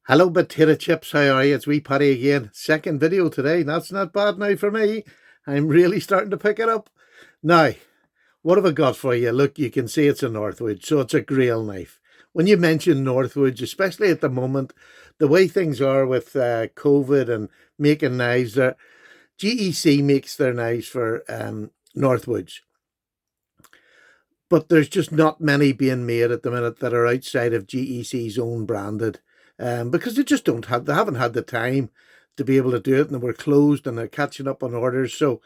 Hello, potato chips. How are you? It's wee Paddy again. Second video today. That's not bad now for me. I'm really starting to pick it up. Now, what have I got for you? Look, you can see it's a Northwoods, so it's a grail knife. When you mention Northwoods, especially at the moment, the way things are with COVID and making knives, GEC makes their knives for Northwoods. But there's just not many being made at the minute that are outside of GEC's own branded, because they just don't have, they haven't had the time to be able to do it, and they were closed and they're catching up on orders. So,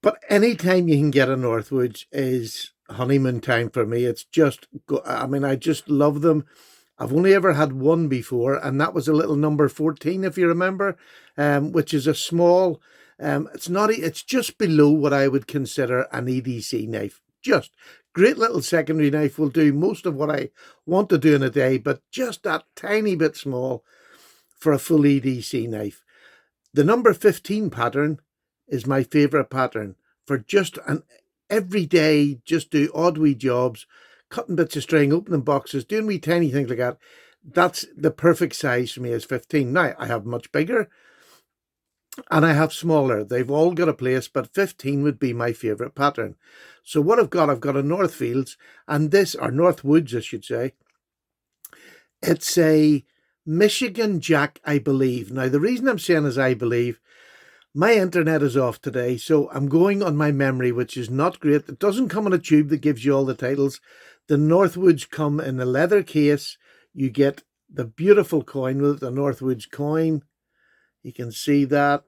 but any time you can get a Northwoods is honeymoon time for me. It's just, I mean, I just love them. I've only ever had one before, and that was a little number 14, if you remember, which is a small. It's not. It's just below what I would consider an EDC knife. Just great little secondary knife will do most of what I want to do in a day, but just that tiny bit small for a full EDC knife. The number 15 pattern is my favourite pattern for just an everyday, just do odd wee jobs, cutting bits of string, opening boxes, doing wee tiny things like that. That's the perfect size for me is 15. Now, I have much bigger and I have smaller. They've all got a place, but 15 would be my favourite pattern. So what I've got a Northfields, and this, or Northwoods, I should say. It's a Michigan Jack, I believe. Now, the reason I'm saying is I believe, my internet is off today, so I'm going on my memory, which is not great. It doesn't come in a tube that gives you all the titles. The Northwoods come in a leather case. You get the beautiful coin with the Northwoods coin. You can see that.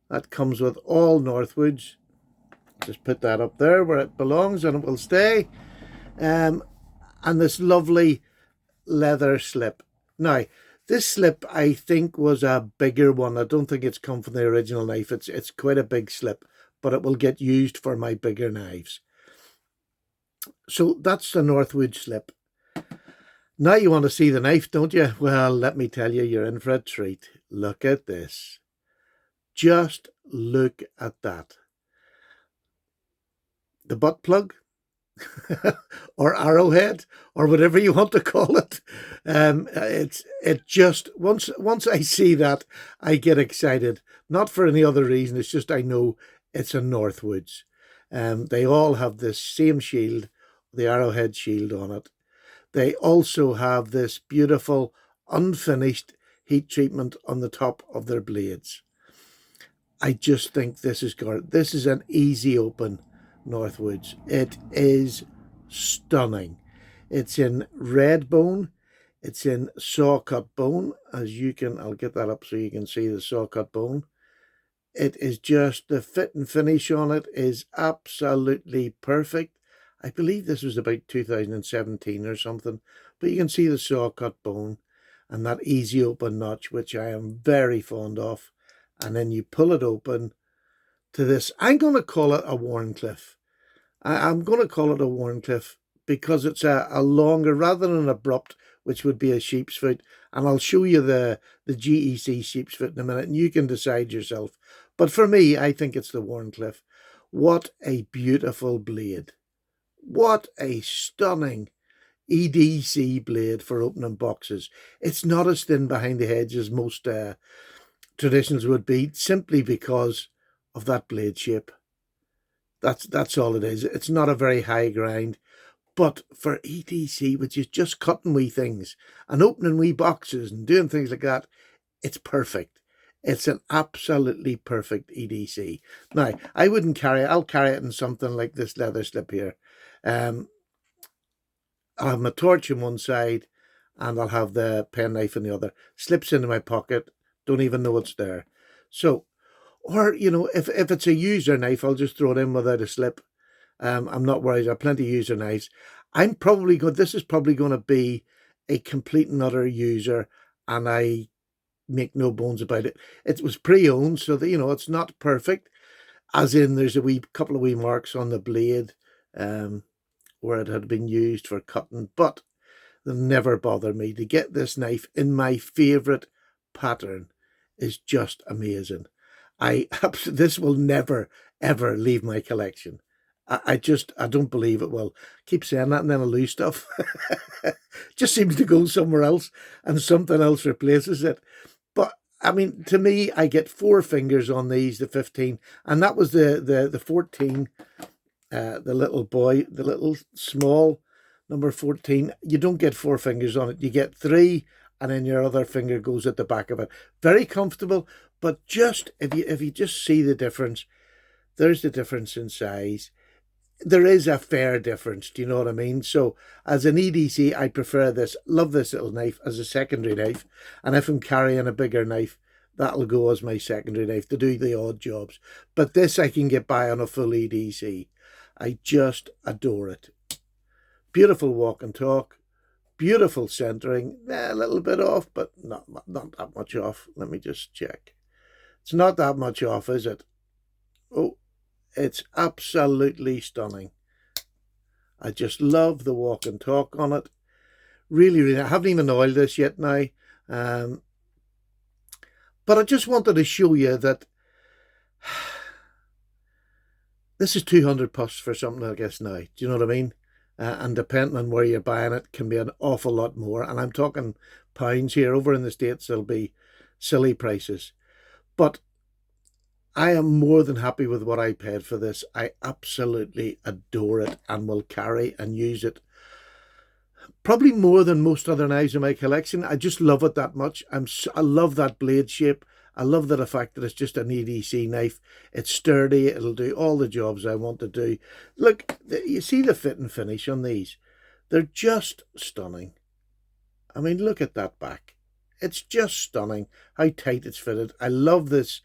That comes with all Northwoods. Just put that up there where it belongs and it will stay. And this lovely leather slip. Now, this slip, I think, was a bigger one. I don't think it's come from the original knife. It's quite a big slip, but it will get used for my bigger knives. So that's the Northwood slip. Now you want to see the knife, don't you? Well, let me tell you, you're in for a treat. Look at this. Just look at that. The butt plug, or arrowhead, or whatever you want to call it. It just once I see that, I get excited. Not for any other reason. It's just I know it's a Northwoods. They all have this same shield, the arrowhead shield on it. They also have this beautiful unfinished heat treatment on the top of their blades. I just think this is an easy open Northwoods. It is stunning. It's in red bone. It's in saw cut bone. I'll get that up so you can see the saw cut bone. It is just, the fit and finish on it is absolutely perfect. I believe this was about 2017 or something, but you can see the saw cut bone and that easy open notch, which I am very fond of. And then you pull it open to this. I'm going to call it a Wharncliffe. I'm going to call it a Wharncliffe because it's a longer, rather than an abrupt, which would be a sheep's foot. And I'll show you the GEC sheep's foot in a minute, and you can decide yourself. But for me, I think it's the Wharncliffe. What a beautiful blade. What a stunning EDC blade for opening boxes. It's not as thin behind the hedge as most traditionals would be, simply because of that blade shape. That's all it is. It's not a very high grind, but for EDC, which is just cutting wee things and opening wee boxes and doing things like that, it's perfect. It's an absolutely perfect EDC. Now, I'll carry it in something like this leather slip here. I'll have my torch in one side and I'll have the penknife in the other. Slips into my pocket, don't even know it's there. So, or, if it's a user knife, I'll just throw it in without a slip. I'm not worried. I have plenty of user knives. This is probably going to be a complete and utter user, and I make no bones about it. It was pre-owned, so that, it's not perfect, as in there's a couple of wee marks on the blade where it had been used for cutting, but they'll never bother me. To get this knife in my favourite pattern is just amazing. This will never, ever leave my collection. I don't believe it will. Keep saying that and then I lose stuff. Just seems to go somewhere else and something else replaces it. But I mean, to me, I get four fingers on these, the 15, and that was the 14, the little boy, the little small number 14. You don't get four fingers on it. You get three, and then your other finger goes at the back of it. Very comfortable, but just if you just see the difference, there's the difference in size. There is a fair difference, do you know what I mean? So as an EDC, I prefer this, love this little knife as a secondary knife. And if I'm carrying a bigger knife, that'll go as my secondary knife to do the odd jobs. But this I can get by on a full EDC. I just adore it. Beautiful walk and talk, beautiful centering, a little bit off, but not that much off. Let me just check. It's not that much off, is it? Oh, it's absolutely stunning. I just love the walk and talk on it. Really, really, I haven't even oiled this yet now. But I just wanted to show you that this is 200 plus for something like this now. Do you know what I mean? And depending on where you're buying it, can be an awful lot more. And I'm talking pounds here. Over in the States, it'll be silly prices. But I am more than happy with what I paid for this. I absolutely adore it and will carry and use it probably more than most other knives in my collection. I just love it that much. I love that blade shape. I love the fact that it's just an EDC knife. It's sturdy. It'll do all the jobs I want to do. Look, you see the fit and finish on these. They're just stunning. I mean, look at that back. It's just stunning how tight it's fitted. I love this.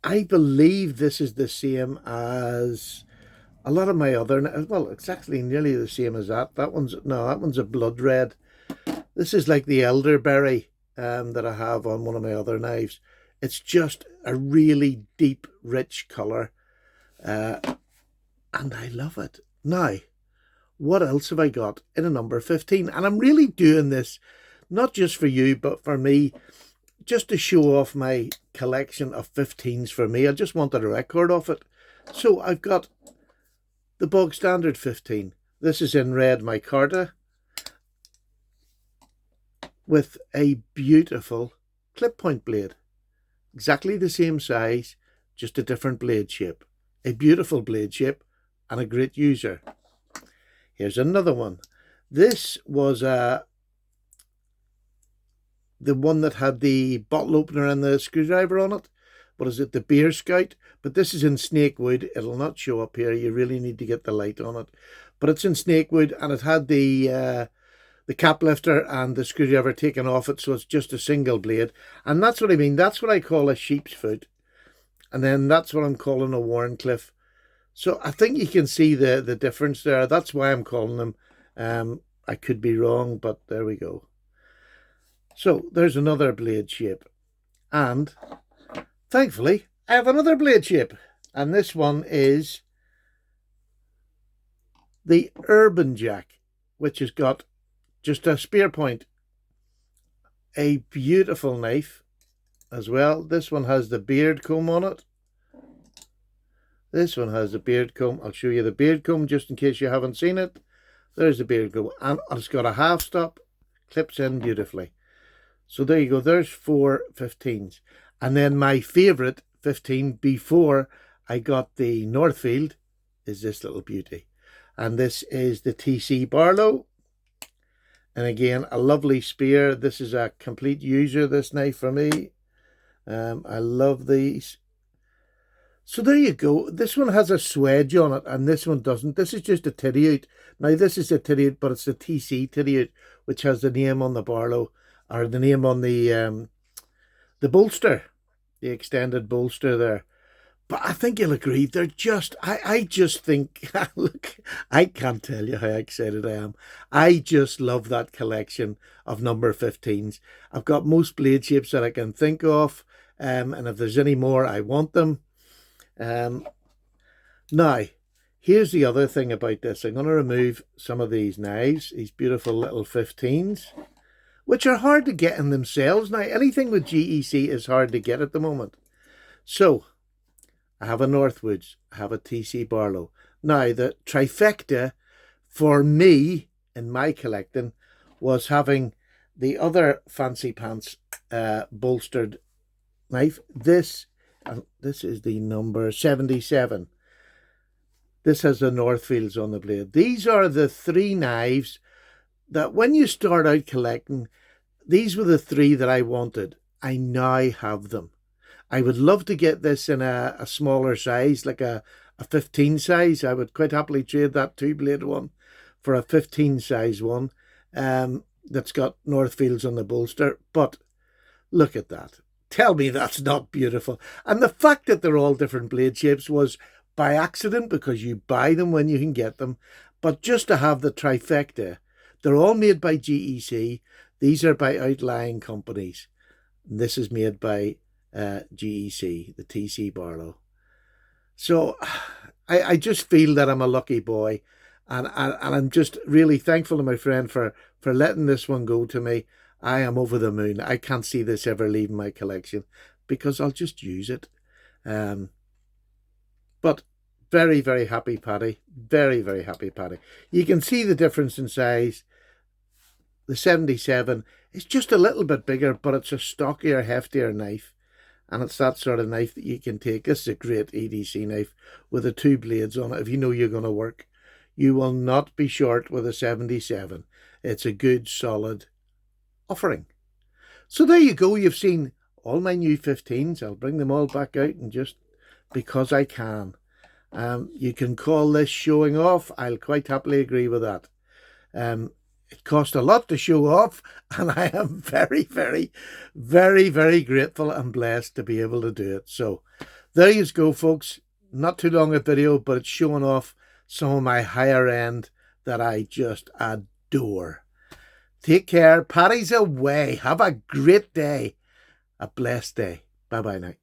I believe this is the same as a lot of my other, well, it's actually nearly the same as that. That one's a blood red. This is like the elderberry that I have on one of my other knives. It's just a really deep, rich colour. And I love it. Now, what else have I got in a number 15? And I'm really doing this, not just for you, but for me, just to show off my collection of 15s for me. I just wanted a record of it. So I've got the bog standard 15. This is in red micarta with a beautiful clip point blade. Exactly the same size, just a different blade shape. A beautiful blade shape and a great user. Here's another one. This was the one that had the bottle opener and the screwdriver on it. What is it? The Beer Scout. But this is in snake wood. It'll not show up here. You really need to get the light on it. But it's in snake wood, and it had the cap lifter and the screwdriver taken off it, so it's just a single blade. And that's what I mean. That's what I call a sheep's foot. And then that's what I'm calling a Wharncliffe. So I think you can see the difference there. That's why I'm calling them. I could be wrong, but there we go. So there's another blade shape. And thankfully, I have another blade shape. And this one is the Urban Jack, which has got just a spear point. A beautiful knife as well. This one has the beard comb on it. This one has the beard comb. I'll show you the beard comb just in case you haven't seen it. There's the beard comb. And it's got a half stop. Clips in beautifully. So there you go. There's 4 15s. And then my favourite 15 before I got the Northfield is this little beauty. And this is the TC Barlow. And again, a lovely spear. This is a complete user, this knife for me. I love these. So there you go. This one has a swedge on it and this one doesn't. This is just a titty-out. Now this is a titty-out, but it's the TC titty-out, which has the name on the Barlow, or the name on the bolster, the extended bolster there. But I think you'll agree, they're just, I just think, look, I can't tell you how excited I am. I just love that collection of number 15s. I've got most blade shapes that I can think of, and if there's any more, I want them. Now, here's the other thing about this. I'm going to remove some of these knives, these beautiful little 15s, which are hard to get in themselves. Now, anything with GEC is hard to get at the moment. So, I have a Northwoods, I have a TC Barlow. Now, the trifecta for me in my collecting was having the other fancy pants bolstered knife. This is the number 77. This has the Northfields on the blade. These are the three knives that when you start out collecting, these were the three that I wanted. I now have them. I would love to get this in a smaller size, like a 15 size. I would quite happily trade that two blade one for a 15 size one that's got Northfields on the bolster. But look at that. Tell me that's not beautiful. And the fact that they're all different blade shapes was by accident because you buy them when you can get them. But just to have the trifecta, they're all made by GEC. These are by outlying companies. This is made by GEC, the TC Barlow. So I just feel that I'm a lucky boy. And I'm just really thankful to my friend for letting this one go to me. I am over the moon. I can't see this ever leaving my collection because I'll just use it. But very, very happy, Paddy. Very, very happy, Paddy. You can see the difference in size. The 77 is just a little bit bigger, but it's a stockier, heftier knife. And it's that sort of knife that you can take. This is a great EDC knife with the two blades on it. If you know you're going to work, you will not be short with a 77. It's a good, solid offering. So there you go. You've seen all my new 15s. I'll bring them all back out and just because I can. You can call this showing off. I'll quite happily agree with that. It cost a lot to show off, and I am very, very, very, very grateful and blessed to be able to do it. So there you go, folks. Not too long a video, but it's showing off some of my higher end that I just adore. Take care. Paddy's away. Have a great day. A blessed day. Bye-bye now.